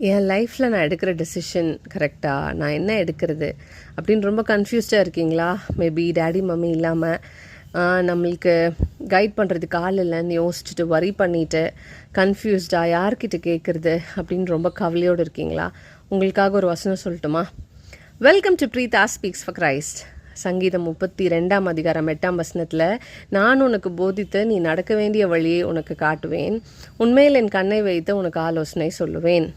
என் லைஃப்பில் நான் எடுக்கிற டெசிஷன் கரெக்டாக, நான் என்ன எடுக்கிறது அப்படின்னு ரொம்ப கன்ஃபியூஸ்டாக இருக்கீங்களா? மேபி டேடி மம்மி இல்லாமல் நம்மளுக்கு கைட் பண்ணுறதுக்கு ஆள் இல்லைன்னு யோசிச்சுட்டு வரி பண்ணிவிட்டு கன்ஃபியூஸ்டாக யார்கிட்ட கேட்குறது அப்படின்னு ரொம்ப கவலையோடு இருக்கீங்களா? உங்களுக்காக ஒரு வசனம் சொல்லட்டுமா? Welcome to Preetha speaks for Christ. சங்கீதம் 32 அதிகாரம் 8 நான் உனக்கு போதித்து நீ நடக்க வேண்டிய வழியை உனக்கு காட்டுவேன், உண்மையில் என் கண்ணை வைத்து உனக்கு ஆலோசனை சொல்லுவேன்.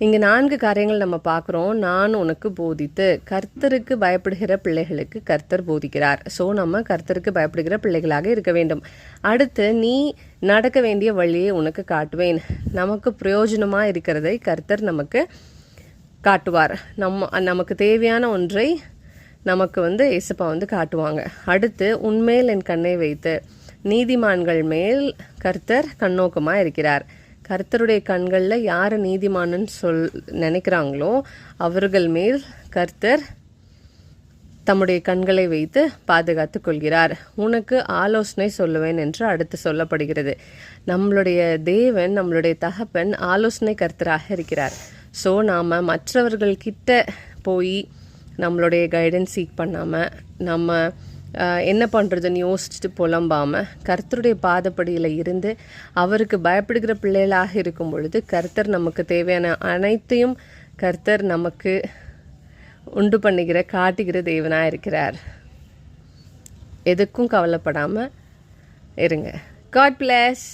இங்கே 4 காரியங்கள் நம்ம பார்க்குறோம். நான் உனக்கு போதித்து, கர்த்தருக்கு பயப்படுகிற பிள்ளைகளுக்கு கர்த்தர் போதிக்கிறார். ஸோ நம்ம கர்த்தருக்கு பயப்படுகிற பிள்ளைகளாக இருக்க வேண்டும். அடுத்து, நீ நடக்க வேண்டிய வழியை உனக்கு காட்டுவேன். நமக்கு பிரயோஜனமாக இருக்கிறதை கர்த்தர் நமக்கு காட்டுவார். நமக்கு தேவையான ஒன்றை நமக்கு ஏசப்பா காட்டுவாங்க. அடுத்து, உன்மேல் என் கண்ணை வைத்து, நீதிமான்கள் மேல் கர்த்தர் கண்ணோக்கமாக இருக்கிறார். கர்த்தருடைய கண்களில் யார் நீதிமான்னு நினைக்கிறாங்களோ அவர்கள் மேல் கர்த்தர் தம்முடைய கண்களை வைத்து பாதுகாத்து கொள்கிறார். உனக்கு ஆலோசனை சொல்லுவேன் என்று அடுத்து சொல்லப்படுகிறது. நம்மளுடைய தேவன், நம்மளுடைய தகப்பன் ஆலோசனை கர்த்தராக இருக்கிறார். ஸோ நாம் மற்றவர்கள்கிட்ட போய் நம்மளுடைய கைடன்ஸ் சீக் பண்ணாமல், நம்ம என்ன பண்ணுறதுன்னு யோசிச்சுட்டு புலம்பாமல் கர்த்தருடைய பாதப்படியில் இருந்து அவருக்கு பயப்படுகிற பிள்ளைகளாக இருக்கும் பொழுது கர்த்தர் நமக்கு தேவையான அனைத்தையும் கர்த்தர் நமக்கு உண்டு பண்ணுகிற காட்டுகிற தேவனாக இருக்கிறார். எதுக்கும் கவலைப்படாமல் இருங்க. God plus.